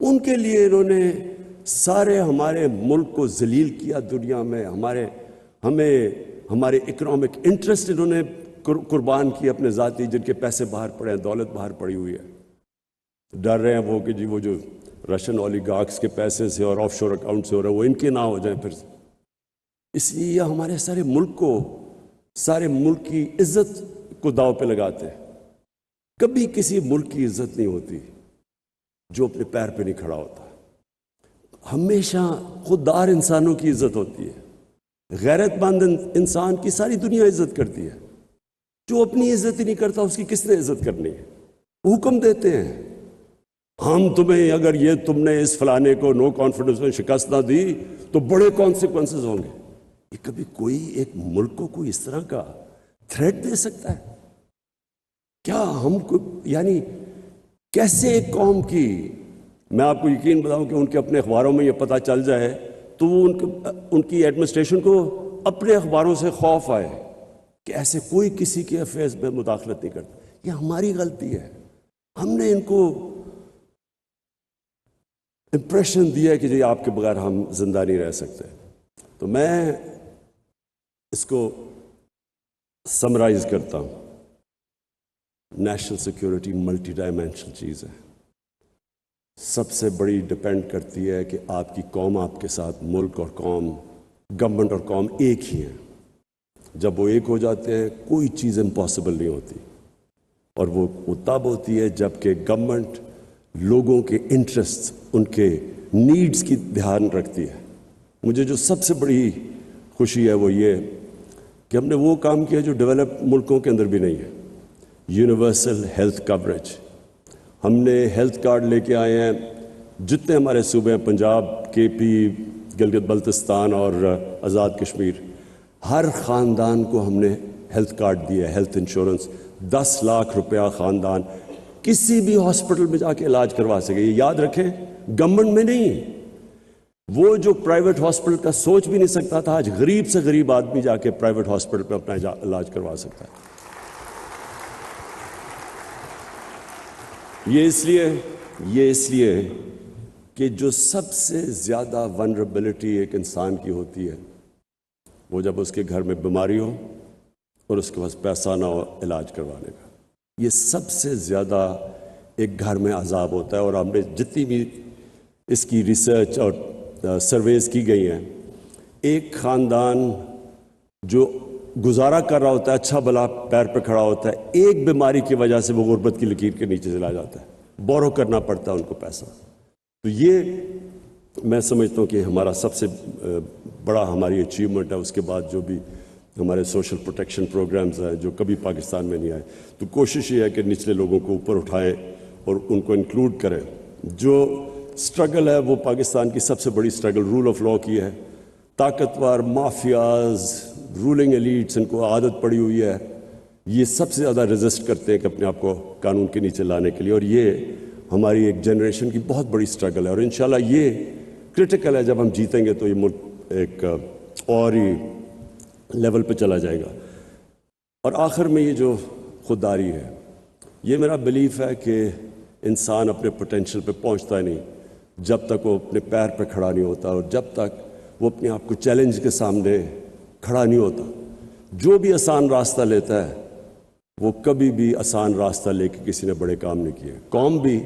ان کے لیے انہوں نے سارے ہمارے ملک کو ذلیل کیا دنیا میں، ہمارے اکنامک انٹرسٹ انہوں نے قربان کیے اپنے ذاتی، جن کے پیسے باہر پڑے ہیں، دولت باہر پڑی ہوئی ہے۔ ڈر رہے ہیں وہ کہ جی وہ جو رشین اولیگارکس کے پیسے سے اور آف شور اکاؤنٹ سے ہو رہا ہے وہ ان کے نہ ہو جائیں پھر سے۔ اس لیے یہ ہمارے سارے ملک کی عزت کو داؤ پہ لگاتے ہیں۔ کبھی کسی ملک کی عزت نہیں ہوتی جو اپنے پیر پہ نہیں کھڑا ہوتا۔ ہمیشہ خوددار انسانوں کی عزت ہوتی ہے۔ غیرت مند انسان کی ساری دنیا عزت کرتی ہے۔ جو اپنی عزت ہی نہیں کرتا اس کی کس نے عزت کرنی ہے؟ حکم دیتے ہیں ہم تمہیں، اگر یہ تم نے اس فلانے کو نو کانفیڈنس میں شکست نہ دی تو بڑے کانسیکوینسز ہوں گے۔ یہ کبھی کوئی ایک ملک کو کوئی اس طرح کا تھریٹ دے سکتا ہے؟ کیا ہم کو یعنی کیسے ایک قوم کی، میں آپ کو یقین بتاؤں کہ ان کے اپنے اخباروں میں یہ پتہ چل جائے تو وہ ان کی ایڈمنسٹریشن کو اپنے اخباروں سے خوف آئے کہ ایسے کوئی کسی کے افیئرز میں مداخلت نہیں کرتا۔ یہ ہماری غلطی ہے، ہم نے ان کو امپریشن دیا ہے کہ جی آپ کے بغیر ہم زندہ نہیں رہ سکتے۔ تو میں اس کو سمرائز کرتا ہوں، نیشنل سیکیورٹی ملٹی ڈائمینشنل چیز ہے۔ سب سے بڑی ڈپینڈ کرتی ہے کہ آپ کی قوم آپ کے ساتھ، ملک اور قوم، گورنمنٹ اور قوم ایک ہی ہیں۔ جب وہ ایک ہو جاتے ہیں کوئی چیز امپاسبل نہیں ہوتی، اور وہ تب ہوتی ہے جب کہ گورنمنٹ لوگوں کے انٹرسٹ، ان کے نیڈز کی دھیان رکھتی ہے۔ مجھے جو سب سے بڑی خوشی ہے وہ یہ کہ ہم نے وہ کام کیا جو ڈیولپ ملکوں کے اندر بھی نہیں ہے، یونیورسل ہیلتھ کوریج۔ ہم نے ہیلتھ کارڈ لے کے آئے ہیں، جتنے ہمارے صوبے ہیں، پنجاب، کے پی، گلگت بلتستان اور آزاد کشمیر، ہر خاندان کو ہم نے ہیلتھ کارڈ دیا ہے، ہیلتھ انشورنس۔ 10 لاکھ روپیہ خاندان کسی بھی ہاسپٹل میں جا کے علاج کروا سکے۔ یہ یاد رکھیں، گورنمنٹ میں نہیں، وہ جو پرائیویٹ ہاسپٹل کا سوچ بھی نہیں سکتا تھا، آج غریب سے غریب آدمی جا کے پرائیویٹ ہاسپٹل پہ اپنا علاج کروا سکتا ہے۔ یہ اس لیے کہ جو سب سے زیادہ ونربلٹی ایک انسان کی ہوتی ہے وہ جب اس کے گھر میں بیماری ہو اور اس کے پاس پیسہ نہ ہو علاج کروانے کا، یہ سب سے زیادہ ایک گھر میں عذاب ہوتا ہے۔ اور ہم نے جتنی بھی اس کی ریسرچ اور سرویز کی گئی ہیں، ایک خاندان جو گزارا کر رہا ہوتا ہے، اچھا بھلا پیر پہ کھڑا ہوتا ہے، ایک بیماری کی وجہ سے وہ غربت کی لکیر کے نیچے چلا جاتا ہے، بورو کرنا پڑتا ہے ان کو پیسہ۔ تو یہ میں سمجھتا ہوں کہ ہمارا سب سے بڑا ہماری اچیومنٹ ہے۔ اس کے بعد جو بھی ہمارے سوشل پروٹیکشن پروگرامز ہیں جو کبھی پاکستان میں نہیں آئے، تو کوشش یہ ہے کہ نچلے لوگوں کو اوپر اٹھائیں اور ان کو انکلوڈ کریں۔ جو سٹرگل ہے وہ پاکستان کی سب سے بڑی سٹرگل رول آف لاء کی ہے۔ طاقتور مافیاز، رولنگ ایلیٹس، ان کو عادت پڑی ہوئی ہے، یہ سب سے زیادہ ریزسٹ کرتے ہیں کہ اپنے آپ کو قانون کے نیچے لانے کے لیے، اور یہ ہماری ایک جنریشن کی بہت بڑی سٹرگل ہے، اور انشاءاللہ یہ کرٹیکل ہے۔ جب ہم جیتیں گے تو یہ ملک ایک اور ہی لیول پہ چلا جائے گا۔ اور آخر میں یہ جو خودداری ہے، یہ میرا بلیف ہے کہ انسان اپنے پوٹینشیل پہ پہنچتا ہی نہیں جب تک وہ اپنے پیر پہ کھڑا نہیں ہوتا، اور جب تک وہ اپنے آپ کو چیلنج کے سامنے کھڑا نہیں ہوتا۔ جو بھی آسان راستہ لیتا ہے وہ کبھی بھی آسان راستہ لے کے کسی نے بڑے کام نہیں کیے۔ قوم بھی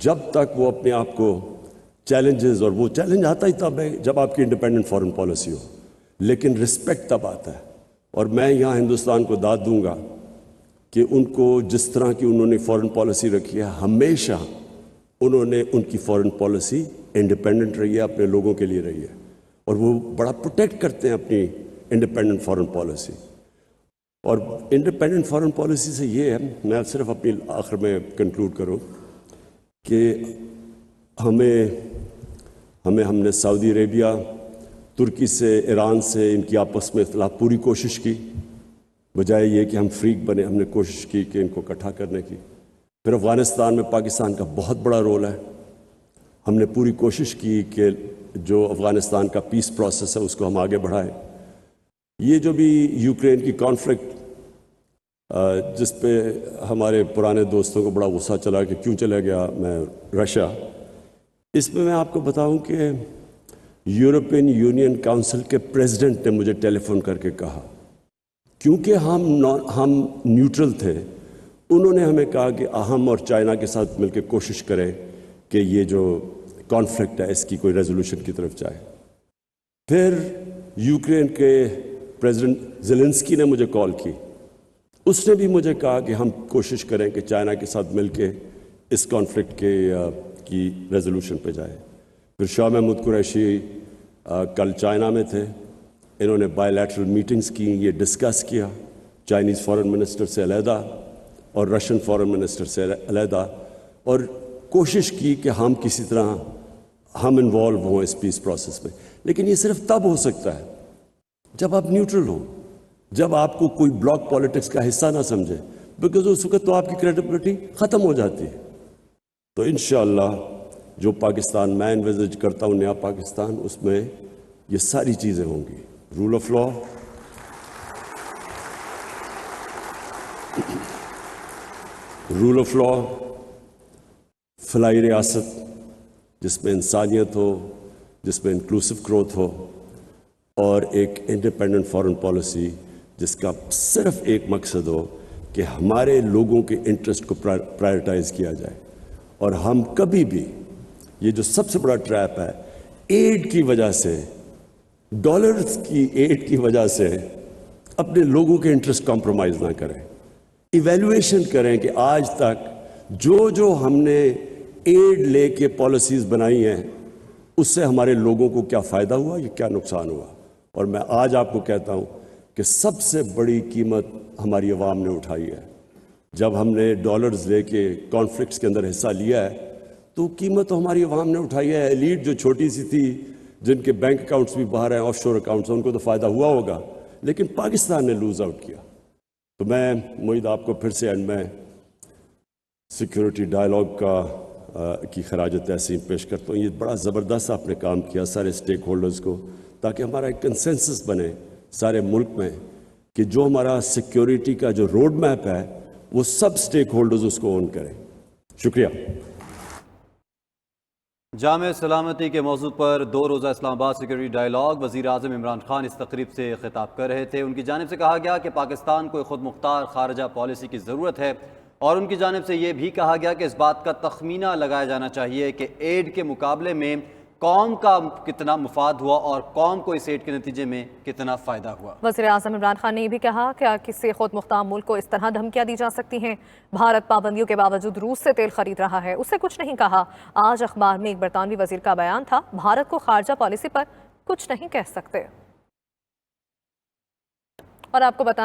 جب تک وہ اپنے آپ کو چیلنجز، اور وہ چیلنج آتا ہی تب ہے جب آپ کی انڈیپینڈنٹ فارن پالیسی ہو، لیکن رسپیکٹ تب آتا ہے۔ اور میں یہاں ہندوستان کو داد دوں گا کہ ان کو جس طرح کی انہوں نے فارن پالیسی رکھی ہے، ہمیشہ انہوں نے ان کی فارن پالیسی انڈیپینڈنٹ رہی ہے، اپنے لوگوں کے لیے رہی ہے، اور وہ بڑا پروٹیکٹ کرتے ہیں اپنی انڈیپینڈنٹ فارن پالیسی۔ اور انڈیپینڈنٹ فارن پالیسی سے یہ ہے، میں صرف اپنی آخر میں کنکلوڈ کروں کہ ہم نے سعودی عربیہ، ترکی سے، ایران سے، ان کی آپس میں اختلاف پوری کوشش کی، بجائے یہ کہ ہم فریق بنے، ہم نے کوشش کی کہ ان کو اکٹھا کرنے کی۔ پھر افغانستان میں پاکستان کا بہت بڑا رول ہے، ہم نے پوری کوشش کی کہ جو افغانستان کا پیس پروسیس ہے اس کو ہم آگے بڑھائیں۔ یہ جو بھی یوکرین کی کانفلکٹ جس پہ ہمارے پرانے دوستوں کو بڑا غصہ چلا کہ کیوں چلا گیا میں رشیا، اس میں آپ کو بتاؤں کہ یورپین یونین کونسل کے پریزیڈنٹ نے مجھے ٹیلی فون کر کے کہا، کیونکہ ہم نیوٹرل تھے، انہوں نے ہمیں کہا کہ ہم اور چائنا کے ساتھ مل کے کوشش کریں کہ یہ جو کانفلکٹ ہے اس کی کوئی ریزولوشن کی طرف جائے۔ پھر یوکرین کے پریزیڈنٹ زیلنسکی نے مجھے کال کی، اس نے بھی مجھے کہا کہ ہم کوشش کریں کہ چائنا کے ساتھ مل کے اس کانفلکٹ کی ریزولوشن پہ جائے۔ پھر شاہ محمود قریشی کل چائنا میں تھے، انہوں نے بائی لیٹرل میٹنگز کی، یہ ڈسکس کیا چائنیز فارن منسٹر سے علیحدہ اور رشین فارن منسٹر سے علیحدہ، اور کوشش کی کہ ہم کسی طرح ہم انوالو ہوں اس پیس پروسیس میں۔ لیکن یہ صرف تب ہو سکتا ہے جب آپ نیوٹرل ہوں، جب آپ کو کوئی بلاک پالیٹکس کا حصہ نہ سمجھے، بیکاز اس وقت تو آپ کی کریڈیبلٹی ختم ہو جاتی ہے۔ تو انشاءاللہ جو پاکستان میں انویزج کرتا ہوں، نیا پاکستان، اس میں یہ ساری چیزیں ہوں گی: رول آف لا، فلاحی ریاست جس میں انسانیت ہو، جس میں انکلوسو گروتھ ہو، اور ایک انڈیپینڈنٹ فارن پالیسی جس کا صرف ایک مقصد ہو کہ ہمارے لوگوں کے انٹرسٹ کو پرائرٹائز کیا جائے، اور ہم کبھی بھی یہ جو سب سے بڑا ٹریپ ہے ایڈ کی وجہ سے، ڈالرز کی ایڈ کی وجہ سے اپنے لوگوں کے انٹرسٹ کمپرومائز نہ کریں۔ ایویلویشن کریں کہ آج تک جو ہم نے ایڈ لے کے پالیسیز بنائی ہیں اس سے ہمارے لوگوں کو کیا فائدہ ہوا، یا کیا نقصان ہوا۔ اور میں آج آپ کو کہتا ہوں کہ سب سے بڑی قیمت ہماری عوام نے اٹھائی ہے۔ جب ہم نے ڈالرز لے کے کانفلکٹس کے اندر حصہ لیا ہے تو قیمت تو ہماری عوام نے اٹھائی ہے۔ ایلیٹ جو چھوٹی سی تھی، جن کے بینک اکاؤنٹس بھی باہر ہیں، آف شور اکاؤنٹس، ان کو تو فائدہ ہوا ہوگا، لیکن پاکستان نے لوز آؤٹ کیا۔ تو میں معید آپ کو پھر سے اینڈ میں سیکیورٹی ڈائلاگ کی خراج تحسین پیش کرتا ہوں۔ یہ بڑا زبردست آپ نے کام کیا سارے اسٹیک ہولڈرز کو، تاکہ ہمارا ایک کنسنسس بنے سارے ملک میں کہ جو ہمارا سیکیورٹی کا جو روڈ میپ ہے وہ سب اسٹیک ہولڈرز اس کو اون کریں۔ شکریہ۔ جامع سلامتی کے موضوع پر 2 روزہ اسلام آباد سیکیورٹی ڈائلاگ، وزیر اعظم عمران خان اس تقریب سے خطاب کر رہے تھے۔ ان کی جانب سے کہا گیا کہ پاکستان کو خود مختار خارجہ پالیسی کی ضرورت ہے، اور ان کی جانب سے یہ بھی کہا گیا کہ اس بات کا تخمینہ لگایا جانا چاہیے کہ ایڈ کے مقابلے میں قوم کا کتنا مفاد ہوا اور قوم کو اس ایڈ کے نتیجے میں کتنا فائدہ ہوا۔ وزیر اعظم عمران خان نے یہ بھی کہا کہ کسی خود مختار ملک کو اس طرح دھمکیاں دی جا سکتی ہیں۔ بھارت پابندیوں کے باوجود روس سے تیل خرید رہا ہے، اس سے کچھ نہیں کہا۔ آج اخبار میں ایک برطانوی وزیر کا بیان تھا، بھارت کو خارجہ پالیسی پر کچھ نہیں کہہ سکتے۔ اور آپ کو بتائیں